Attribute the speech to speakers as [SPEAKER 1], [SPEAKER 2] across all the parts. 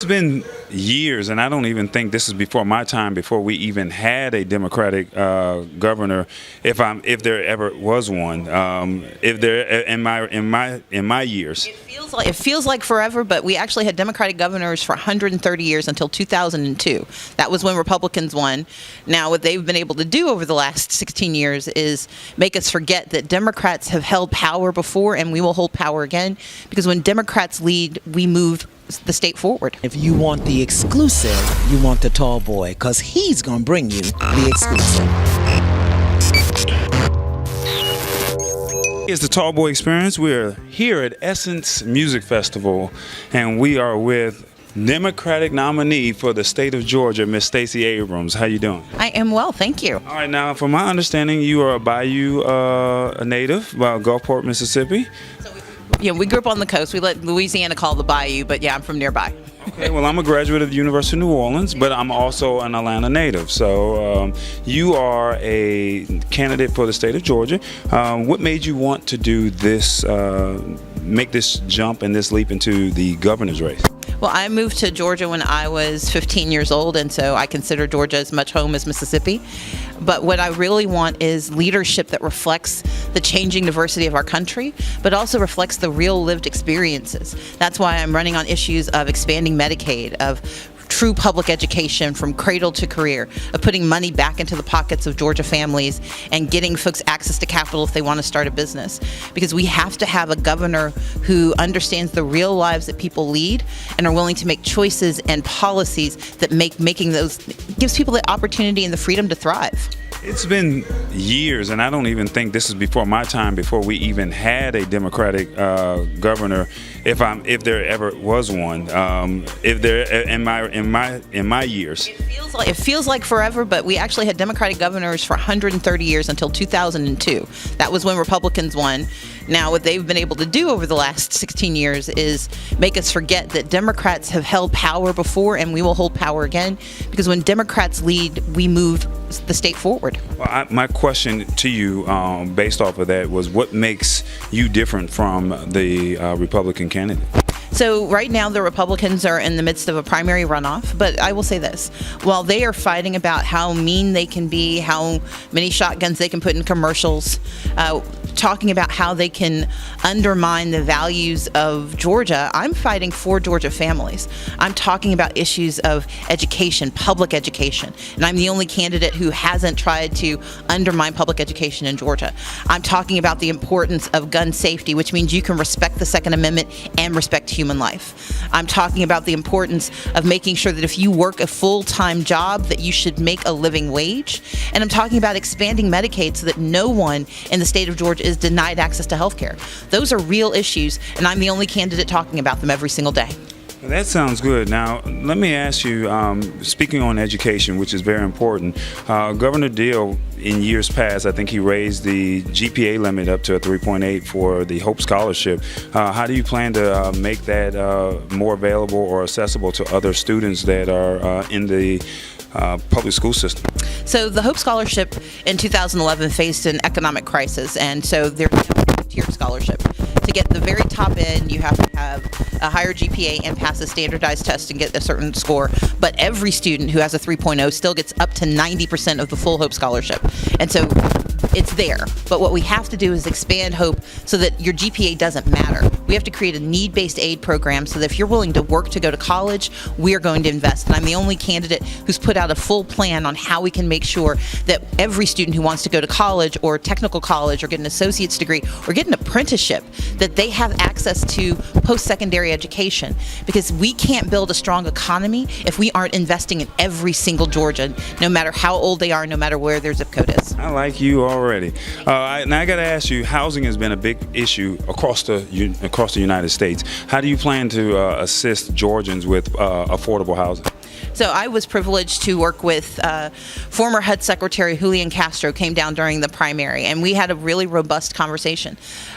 [SPEAKER 1] been years, and I don't even think this is before my time, before we even had a Democratic governor, if there ever was one. If there in my years,
[SPEAKER 2] it feels like forever, but we actually had Democratic governors for 130 years until 2002. That was when Republicans won. Now, what they've been able to do over the last 16 years is make us forget that Democrats have held power before, and we will hold power again, because when Democrats lead, we move the state forward.
[SPEAKER 3] If you want the exclusive, you want the tall boy, because he's going to bring you the exclusive.
[SPEAKER 1] It's the Tall Boy Experience. We're here at Essence Music Festival, and we are with Democratic nominee for the state of Georgia, Miss Stacey Abrams. How you doing?
[SPEAKER 2] I am well, thank you.
[SPEAKER 1] All right, now, from my understanding, you are a Bayou native, Gulfport, Mississippi.
[SPEAKER 2] Yeah, we grew up on the coast. We let Louisiana call the Bayou, but yeah, I'm from nearby.
[SPEAKER 1] Okay, well, I'm a graduate of the University of New Orleans, but I'm also an Atlanta native. So you are a candidate for the state of Georgia. What made you want to do this, make this jump and this leap into the governor's race?
[SPEAKER 2] Well, I moved to Georgia when I was 15 years old, and so I consider Georgia as much home as Mississippi. But what I really want is leadership that reflects the changing diversity of our country, but also reflects the real lived experiences. That's why I'm running on issues of expanding Medicaid, of true public education from cradle to career, of putting money back into the pockets of Georgia families and getting folks access to capital if they want to start a business. Because we have to have a governor who understands the real lives that people lead and are willing to make choices and policies that making those gives people the opportunity and the freedom to thrive.
[SPEAKER 1] It's been years, and I don't even think this is before my time, before we even had a Democratic governor, if there ever was one. If there in my years,
[SPEAKER 2] it feels like forever, but we actually had Democratic governors for 130 years until 2002. That was when Republicans won. Now, what they've been able to do over the last 16 years is make us forget that Democrats have held power before, and we will hold power again, because when Democrats lead, we move the state forward.
[SPEAKER 1] Well, my question to you, based off of that, was what makes you different from the Republican candidate?
[SPEAKER 2] So right now the Republicans are in the midst of a primary runoff, but I will say this. While they are fighting about how mean they can be, how many shotguns they can put in commercials, talking about how they can undermine the values of Georgia, I'm fighting for Georgia families. I'm talking about issues of education, public education, and I'm the only candidate who hasn't tried to undermine public education in Georgia. I'm talking about the importance of gun safety, which means you can respect the Second Amendment and respect human life. I'm talking about the importance of making sure that if you work a full-time job, that you should make a living wage. And I'm talking about expanding Medicaid so that no one in the state of Georgia is denied access to health care. Those are real issues, and I'm the only candidate talking about them every single day.
[SPEAKER 1] That sounds good. Now, let me ask you, speaking on education, which is very important, Governor Deal, in years past, I think he raised the GPA limit up to a 3.8 for the Hope Scholarship. How do you plan to make that more available or accessible to other students that are in the public school system?
[SPEAKER 2] So the Hope Scholarship in 2011 faced an economic crisis, and so there's a tiered scholarship. To get the very top end, you have to have a higher GPA and pass a standardized test and get a certain score. But every student who has a 3.0 still gets up to 90% of the full Hope Scholarship. And so it's there. But what we have to do is expand Hope so that your GPA doesn't matter. We have to create a need-based aid program so that if you're willing to work to go to college, we're going to invest. And I'm the only candidate who's put out a full plan on how we can make sure that every student who wants to go to college or technical college or get an associate's degree or get an apprenticeship, that they have access to post-secondary education, because we can't build a strong economy if we aren't investing in every single Georgian, no matter how old they are, no matter where their zip code is.
[SPEAKER 1] I like you already. Now I got to ask you, housing has been a big issue across the United States. How do you plan to assist Georgians with affordable housing?
[SPEAKER 2] So I was privileged to work with former HUD Secretary Julian Castro came down during the primary, and we had a really robust conversation.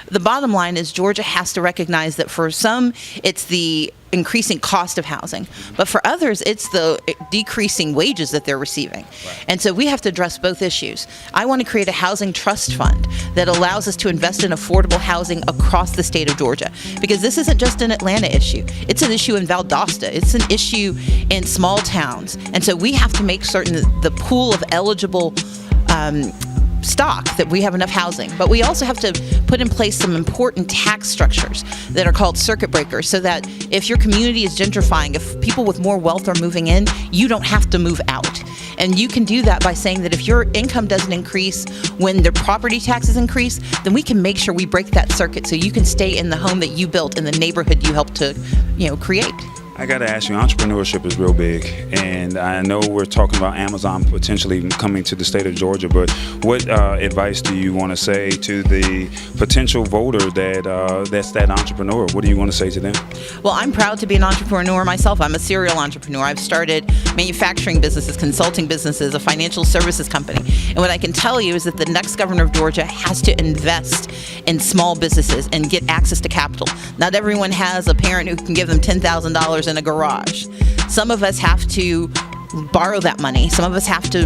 [SPEAKER 2] The bottom line is Georgia has to recognize that for some, it's the increasing cost of housing, but for others, it's the decreasing wages that they're receiving. And so we have to address both issues. I want to create a housing trust fund that allows us to invest in affordable housing across the state of Georgia, because this isn't just an Atlanta issue. It's an issue in Valdosta. It's an issue in small towns. And so we have to make certain that the pool of eligible stock, that we have enough housing. But we also have to put in place some important tax structures that are called circuit breakers, so that if your community is gentrifying, if people with more wealth are moving in, you don't have to move out. And you can do that by saying that if your income doesn't increase when their property taxes increase, then we can make sure we break that circuit so you can stay in the home that you built in the neighborhood you helped to, create.
[SPEAKER 1] I got to ask you, entrepreneurship is real big, and I know we're talking about Amazon potentially coming to the state of Georgia, but what advice do you want to say to the potential voter that's that entrepreneur? What do you want to say to them?
[SPEAKER 2] Well, I'm proud to be an entrepreneur myself. I'm a serial entrepreneur. I've started manufacturing businesses, consulting businesses, a financial services company. And what I can tell you is that the next governor of Georgia has to invest in small businesses and get access to capital. Not everyone has a parent who can give them $10,000 in a garage. Some of us have to borrow that money. Some of us have to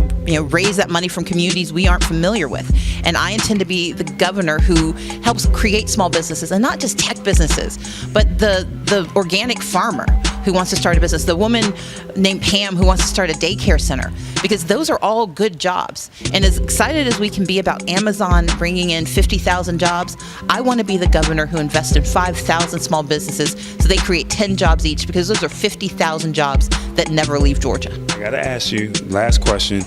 [SPEAKER 2] raise that money from communities we aren't familiar with. And I intend to be the governor who helps create small businesses, and not just tech businesses, but the organic farmer who wants to start a business, the woman named Pam who wants to start a daycare center, because those are all good jobs. And as excited as we can be about Amazon bringing in 50,000 jobs, I want to be the governor who invests in 5,000 small businesses so they create 10 jobs each, because those are 50,000 jobs that never leave Georgia.
[SPEAKER 1] I got to ask you, last question.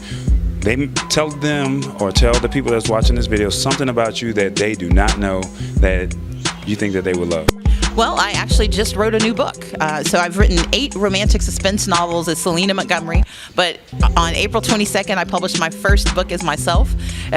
[SPEAKER 1] Tell them, or tell the people that's watching this video, something about you that they do not know that you think that they would love.
[SPEAKER 2] Well, I actually just wrote a new book. So I've written 8 romantic suspense novels as Selena Montgomery, but on April 22nd, I published my first book as myself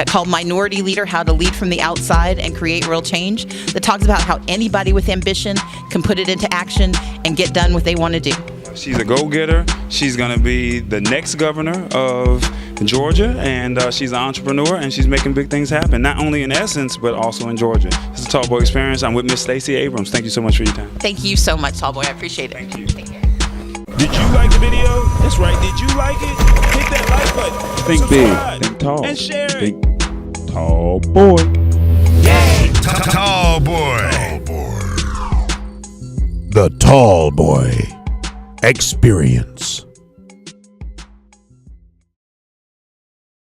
[SPEAKER 2] called Minority Leader: How to Lead from the Outside and Create Real Change, that talks about how anybody with ambition can put it into action and get done what they want to do.
[SPEAKER 1] She's a go-getter. She's going to be the next governor of Georgia, and she's an entrepreneur, and she's making big things happen, not only in Essence, but also in Georgia. This is Tallboy Experience. I'm with Miss Stacey Abrams. Thank you so much for your time.
[SPEAKER 2] Thank you so much, Tallboy. I appreciate it.
[SPEAKER 1] Thank you.
[SPEAKER 4] Did you like the video? That's right. Did you like it? Hit that like button.
[SPEAKER 5] Think
[SPEAKER 4] subscribe,
[SPEAKER 5] big, think tall.
[SPEAKER 4] and share it.
[SPEAKER 5] Think tall boy.
[SPEAKER 6] Tallboy. The Tallboy Experience.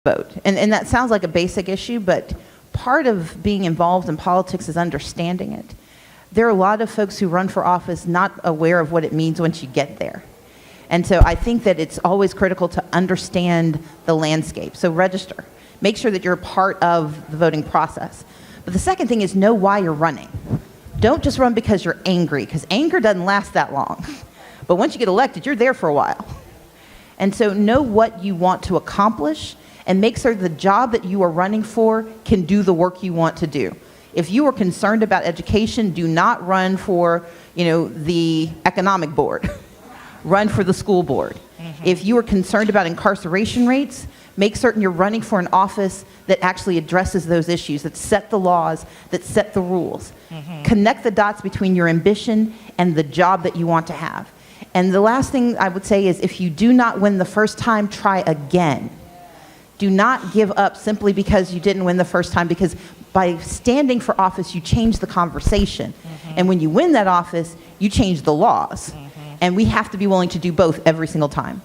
[SPEAKER 2] Vote. And that sounds like a basic issue, but part of being involved in politics is understanding it. There are a lot of folks who run for office not aware of what it means once you get there. And so I think that it's always critical to understand the landscape. So register. Make sure that you're a part of the voting process. But the second thing is know why you're running. Don't just run because you're angry, because anger doesn't last that long. But once you get elected, you're there for a while. And so know what you want to accomplish and make sure the job that you are running for can do the work you want to do. If you are concerned about education, do not run for, the economic board. Run for the school board. Mm-hmm. If you are concerned about incarceration rates, make certain you're running for an office that actually addresses those issues, that set the laws, that set the rules. Mm-hmm. Connect the dots between your ambition and the job that you want to have. And the last thing I would say is, if you do not win the first time, try again. Do not give up simply because you didn't win the first time, because by standing for office, you change the conversation. Mm-hmm. And when you win that office, you change the laws. Mm-hmm. And we have to be willing to do both every single time.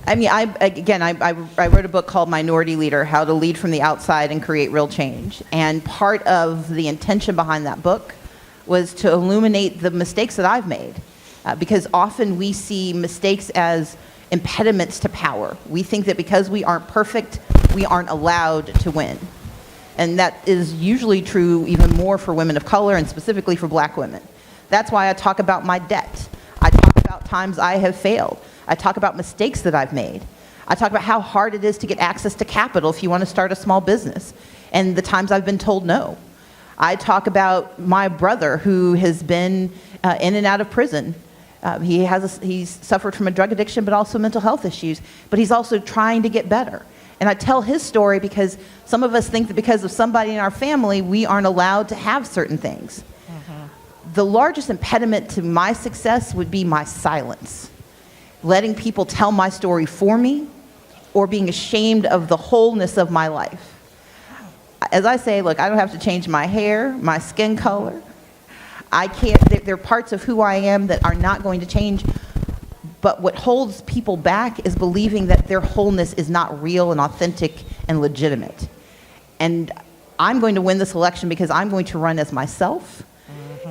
[SPEAKER 2] I mean, I wrote a book called Minority Leader: How to Lead from the Outside and Create Real Change. And part of the intention behind that book was to illuminate the mistakes that I've made. Because often we see mistakes as impediments to power. We think that because we aren't perfect, we aren't allowed to win. And that is usually true even more for women of color, and specifically for black women. That's why I talk about my debt. I talk about times I have failed. I talk about mistakes that I've made. I talk about how hard it is to get access to capital if you want to start a small business, and the times I've been told no. I talk about my brother who has been in and out of prison He's suffered from a drug addiction, but also mental health issues. But he's also trying to get better. And I tell his story because some of us think that because of somebody in our family, we aren't allowed to have certain things. The largest impediment to my success would be my silence. Letting people tell my story for me, or being ashamed of the wholeness of my life. As I say, look, I don't have to change my hair, my skin color. I can't, there are parts of who I am that are not going to change. But what holds people back is believing that their wholeness is not real and authentic and legitimate. And I'm going to win this election because I'm going to run as myself,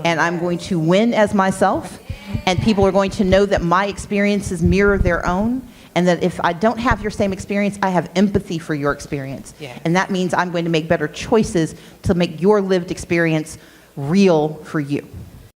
[SPEAKER 2] and I'm going to win as myself, and people are going to know that my experiences mirror their own, and that if I don't have your same experience, I have empathy for your experience.
[SPEAKER 7] Yeah.
[SPEAKER 2] And that means I'm going to make better choices to make your lived experience real for you.